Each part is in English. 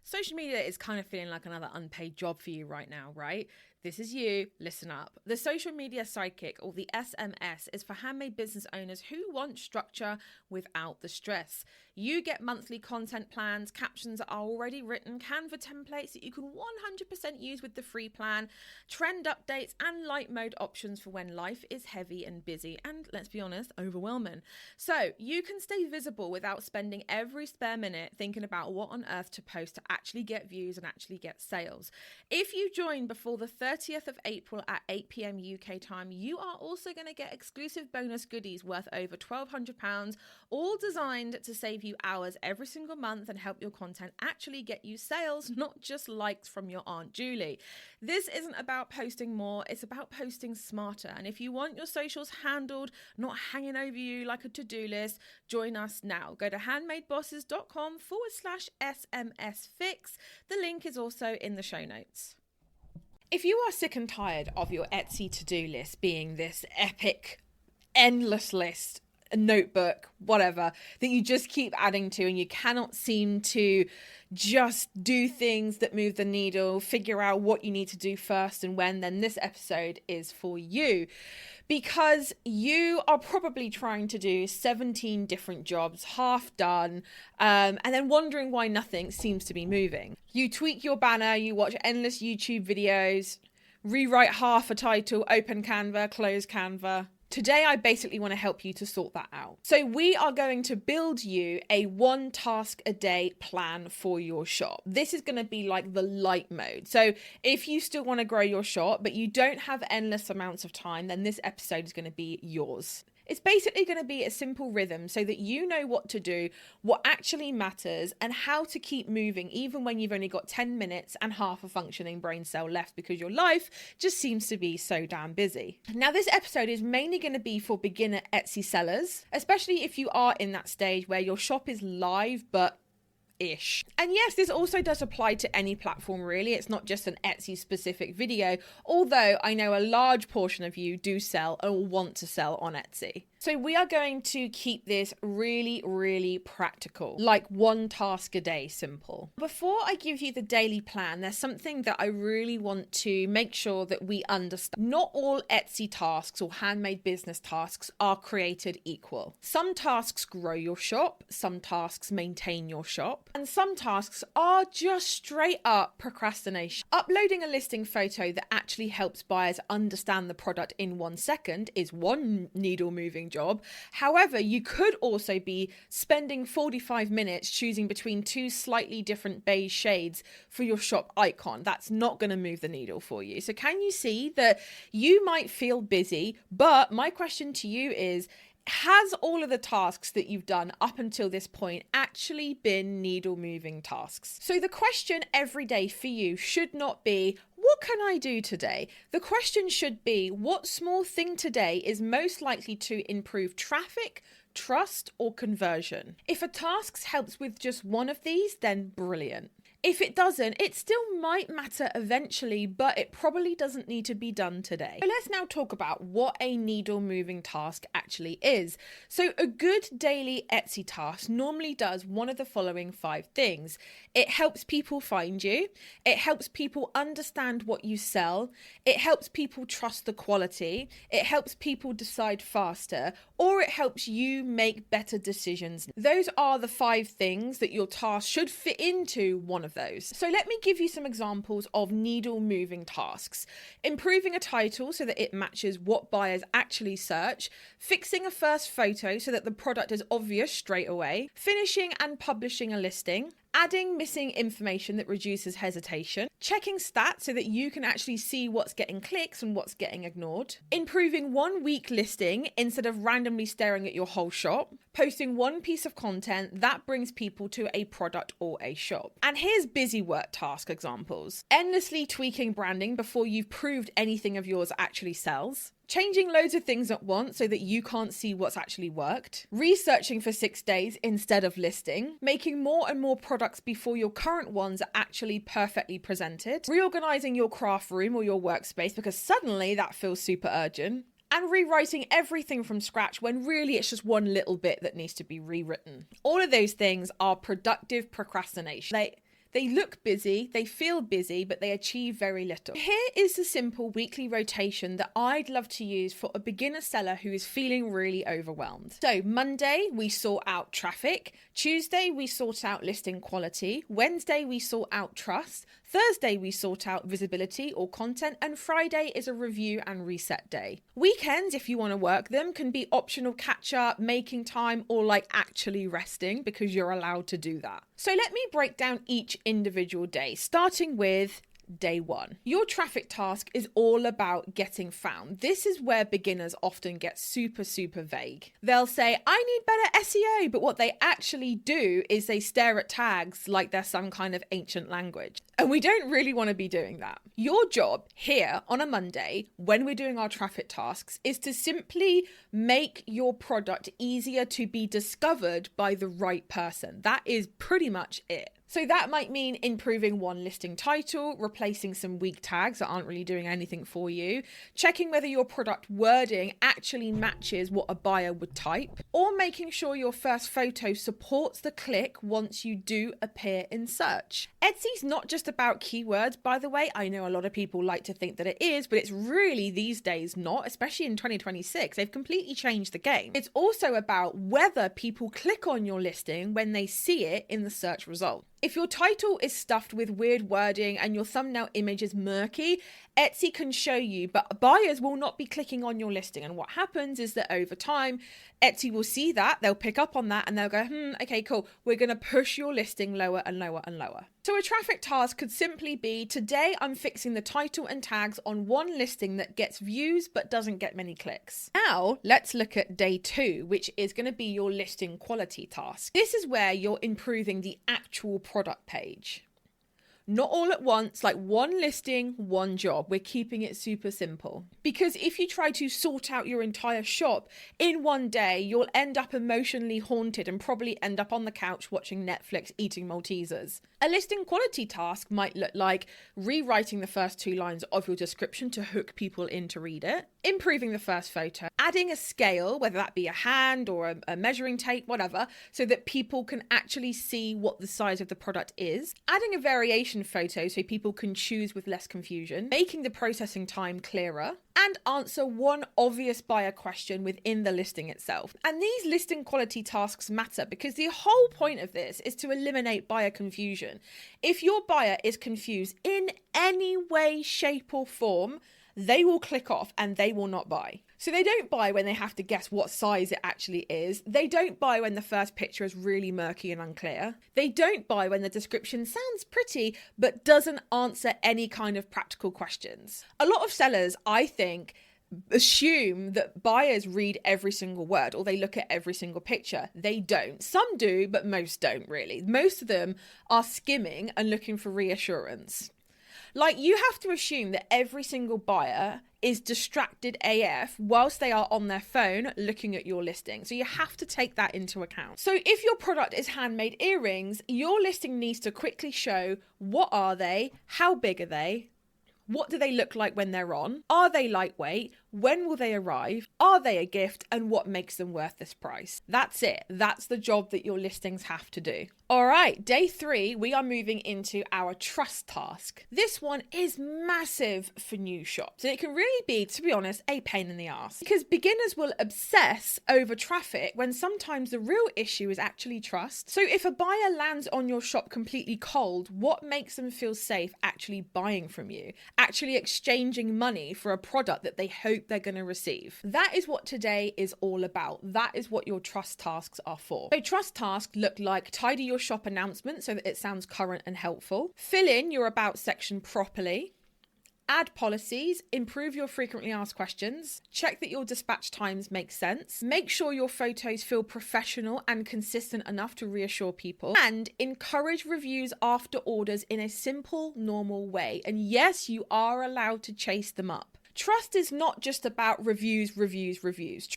Social media is kind of feeling like another unpaid job for you right now, right? This is you. Listen up. The Social Media Sidekick, or the SMS, is for handmade business owners who want structure without the stress. You get monthly content plans, captions that are already written, Canva templates that you can 100% use with the free plan, trend updates, and light mode options for when life is heavy and busy and, let's be honest, overwhelming. So you can stay visible without spending every spare minute thinking about what on earth to post to actually get views and actually get sales. If you join before the 30th of April at 8 p.m. UK time, you are also going to get exclusive bonus goodies worth over £1,200, all designed to save you hours every single month and help your content actually get you sales, not just likes from your Aunt Julie. This isn't about posting more, it's about posting smarter. And if you want your socials handled, not hanging over you like a to-do list, join us now. Go to handmadebosses.com/SMS fix. The link is also in the show notes. If you are sick and tired of your Etsy to-do list being this epic, endless list, a notebook, whatever, that you just keep adding to and you cannot seem to just do things that move the needle, figure out what you need to do first and when, then this episode is for you. Because you are probably trying to do 17 different jobs, half done, and then wondering why nothing seems to be moving. You tweak your banner, you watch endless YouTube videos, rewrite half a title, open Canva, close Canva. Today, I basically want to help you to sort that out. So we are going to build you a 1 task a day plan for your shop. This is going to be like the light mode. So if you still want to grow your shop, but you don't have endless amounts of time, then this episode is going to be yours. It's basically going to be a simple rhythm so that you know what to do, what actually matters, and how to keep moving even when you've only got 10 minutes and half a functioning brain cell left because your life just seems to be so damn busy. Now, this episode is mainly going to be for beginner Etsy sellers, especially if you are in that stage where your shop is live, but ish. And yes, this also does apply to any platform really. It's not just an Etsy specific video, although I know a large portion of you do sell or want to sell on Etsy. So we are going to keep this really, really practical, like 1 task a day simple. Before I give you the daily plan, there's something that I really want to make sure that we understand. Not all Etsy tasks or handmade business tasks are created equal. Some tasks grow your shop, some tasks maintain your shop, and some tasks are just straight up procrastination. Uploading a listing photo that actually helps buyers understand the product in 1 second is one needle moving job. However, you could also be spending 45 minutes choosing between 2 slightly different beige shades for your shop icon. That's not going to move the needle for you. So can you see that you might feel busy, but my question to you is, has all of the tasks that you've done up until this point actually been needle moving tasks? So the question every day for you should not be, what can I do today? The question should be, what small thing today is most likely to improve traffic, trust, or conversion? If a task helps with just one of these, then brilliant. If it doesn't, it still might matter eventually, but it probably doesn't need to be done today. So let's now talk about what a needle moving task actually is. So a good daily Etsy task normally does one of the following 5 things. It helps people find you. It helps people understand what you sell. It helps people trust the quality. It helps people decide faster, or it helps you make better decisions. Those are the 5 things that your task should fit into one of those. So let me give you some examples of needle moving tasks. Improving a title so that it matches what buyers actually search, fixing a first photo so that the product is obvious straight away, finishing and publishing a listing, adding missing information that reduces hesitation, checking stats so that you can actually see what's getting clicks and what's getting ignored, improving 1 week listing instead of randomly staring at your whole shop, posting 1 piece of content that brings people to a product or a shop. And here's busy work task examples. Endlessly tweaking branding before you've proved anything of yours actually sells. Changing loads of things at once so that you can't see what's actually worked. Researching for 6 days instead of listing. Making more and more products before your current ones are actually perfectly presented. Reorganizing your craft room or your workspace because suddenly that feels super urgent. And rewriting everything from scratch when really it's just one little bit that needs to be rewritten. All of those things are productive procrastination. They look busy, they feel busy, but they achieve very little. Here is the simple weekly rotation that I'd love to use for a beginner seller who is feeling really overwhelmed. So Monday, we sort out traffic. Tuesday, we sort out listing quality. Wednesday, we sort out trust. Thursday, we sort out visibility or content, and Friday is a review and reset day. Weekends, if you want to work them, can be optional catch up, making time, or like actually resting, because you're allowed to do that. So let me break down each individual day, starting with day one. Your traffic task is all about getting found. This is where beginners often get super vague. They'll say, I need better SEO, but what they actually do is they stare at tags like they're some kind of ancient language. And we don't really want to be doing that. Your job here on a Monday, when we're doing our traffic tasks, is to simply make your product easier to be discovered by the right person. That is pretty much it. So that might mean improving one listing title, replacing some weak tags that aren't really doing anything for you, checking whether your product wording actually matches what a buyer would type, or making sure your first photo supports the click once you do appear in search. Etsy's not just about keywords, by the way. I know a lot of people like to think that it is, but it's really these days not, especially in 2026. They've completely changed the game. It's also about whether people click on your listing when they see it in the search result. If your title is stuffed with weird wording and your thumbnail image is murky, Etsy can show you, but buyers will not be clicking on your listing. And what happens is that over time, Etsy will see that, they'll pick up on that, and they'll go, okay, cool. We're going to push your listing lower and lower and lower. So a traffic task could simply be, today I'm fixing the title and tags on one listing that gets views but doesn't get many clicks. Now, let's look at day 2, which is going to be your listing quality task. This is where you're improving the actual product page. Not all at once, like one listing, one job. We're keeping it super simple. Because if you try to sort out your entire shop in one day, you'll end up emotionally haunted and probably end up on the couch watching Netflix eating Maltesers. A listing quality task might look like rewriting the first 2 lines of your description to hook people in to read it, improving the first photo, adding a scale, whether that be a hand or a measuring tape, whatever, so that people can actually see what the size of the product is, adding a variation photo so people can choose with less confusion, making the processing time clearer, and answer one obvious buyer question within the listing itself. And these listing quality tasks matter because the whole point of this is to eliminate buyer confusion. If your buyer is confused in any way, shape, or form, they will click off and they will not buy. So they don't buy when they have to guess what size it actually is. They don't buy when the first picture is really murky and unclear. They don't buy when the description sounds pretty but doesn't answer any kind of practical questions. A lot of sellers, I think, assume that buyers read every single word or they look at every single picture. They don't. Some do, but most don't really. Most of them are skimming and looking for reassurance. Like, you have to assume that every single buyer is distracted AF whilst they are on their phone looking at your listing. So you have to take that into account. So if your product is handmade earrings, your listing needs to quickly show what are they, how big are they, what do they look like when they're on, are they lightweight, when will they arrive, are they a gift, and what makes them worth this price. That's it. That's the job that your listings have to do. All right, day 3, we are moving into our trust task. This one is massive for new shops, and it can really be, to be honest, a pain in the ass because beginners will obsess over traffic when sometimes the real issue is actually trust. So if a buyer lands on your shop completely cold, what makes them feel safe actually buying from you, actually exchanging money for a product that they hope they're going to receive? That is what today is all about. That is what your trust tasks are for. So trust tasks look like tidy your shop announcement so that it sounds current and helpful, fill in your about section properly, add policies, improve your frequently asked questions, check that your dispatch times make sense, make sure your photos feel professional and consistent enough to reassure people, and encourage reviews after orders in a simple, normal way. And yes, you are allowed to chase them up. Trust is not just about reviews.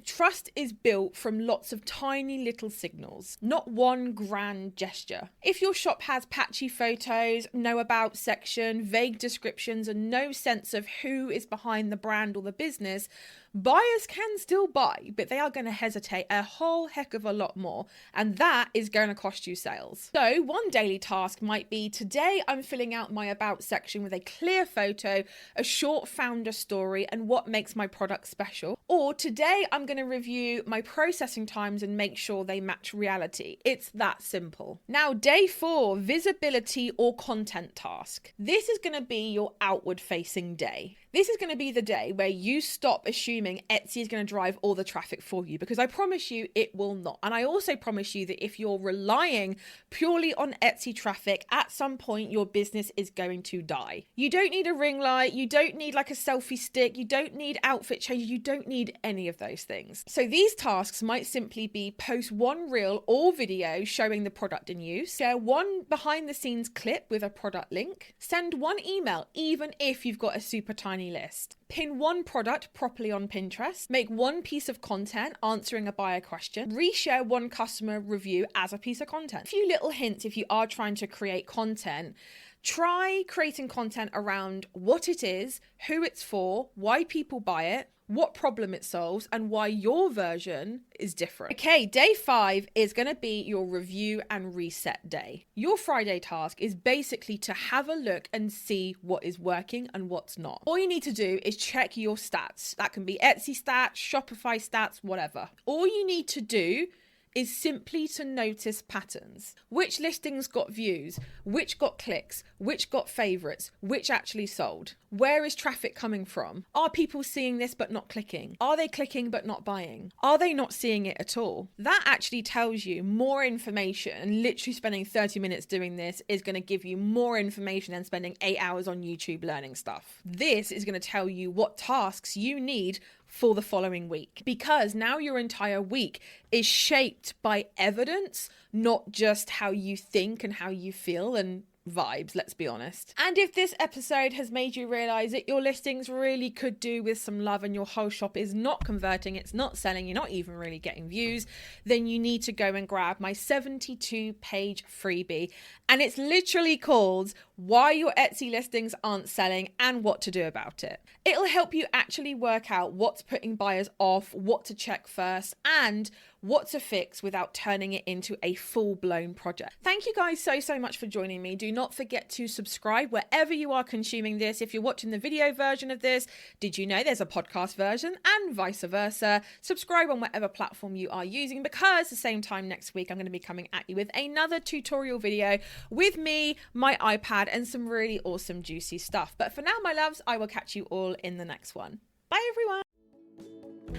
Trust is built from lots of tiny little signals, not one grand gesture. If your shop has patchy photos, no about section, vague descriptions, and no sense of who is behind the brand or the business, buyers can still buy, but they are going to hesitate a whole heck of a lot more. And that is going to cost you sales. So one daily task might be, today I'm filling out my about section with a clear photo, a short founder story, and what makes my product special. Or today I'm going to review my processing times and make sure they match reality. It's that simple. Now, day 4, visibility or content task. This is going to be your outward facing day. This is going to be the day where you stop assuming Etsy is going to drive all the traffic for you, because I promise you it will not. And I also promise you that if you're relying purely on Etsy traffic, at some point your business is going to die. You don't need a ring light. You don't need like a selfie stick. You don't need outfit changes. You don't need any of those things. So these tasks might simply be post one reel or video showing the product in use, share one behind the scenes clip with a product link, send one email even if you've got a super tiny list, pin one product properly on Pinterest, make one piece of content answering a buyer question, reshare one customer review as a piece of content. A few little hints if you are trying to create content. Try creating content around what it is, who it's for, why people buy it, what problem it solves, and why your version is different. Okay, day 5 is going to be your review and reset day. Your Friday task is basically to have a look and see what is working and what's not. All you need to do is check your stats. That can be Etsy stats, Shopify stats, whatever. All you need to do is simply to notice patterns. Which listings got views? Which got clicks? Which got favorites? Which actually sold? Where is traffic coming from? Are people seeing this but not clicking? Are they clicking but not buying? Are they not seeing it at all? That actually tells you more information, and literally spending 30 minutes doing this is going to give you more information than spending 8 hours on YouTube learning stuff. This is going to tell you what tasks you need for the following week, because now your entire week is shaped by evidence, not just how you think and how you feel and vibes, let's be honest. And if this episode has made you realize that your listings really could do with some love and your whole shop is not converting, it's not selling, you're not even really getting views, then you need to go and grab my 72-page freebie. And it's literally called Why Your Etsy Listings Aren't Selling and What to Do About It. It'll help you actually work out what's putting buyers off, what to check first, and what to fix without turning it into a full-blown project. Thank you guys so much for joining me. Do not forget to subscribe wherever you are consuming this. If you're watching the video version of this, did you know there's a podcast version, and vice versa? Subscribe on whatever platform you are using, because the same time next week I'm going to be coming at you with another tutorial video with me, my iPad, and some really awesome juicy stuff. But for now, my loves, I will catch you all in the next one. Bye everyone.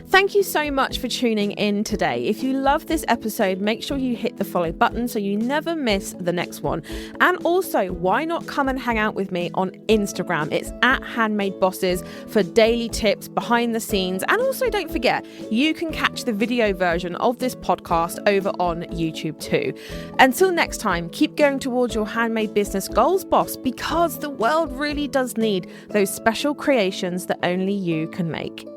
Thank you so much for tuning in today. If you love this episode, make sure you hit the follow button so you never miss the next one. And also, why not come and hang out with me on Instagram? It's at Handmade Bosses for daily tips, behind the scenes. And also don't forget, you can catch the video version of this podcast over on YouTube too. Until next time, keep going towards your handmade business goals, boss, because the world really does need those special creations that only you can make.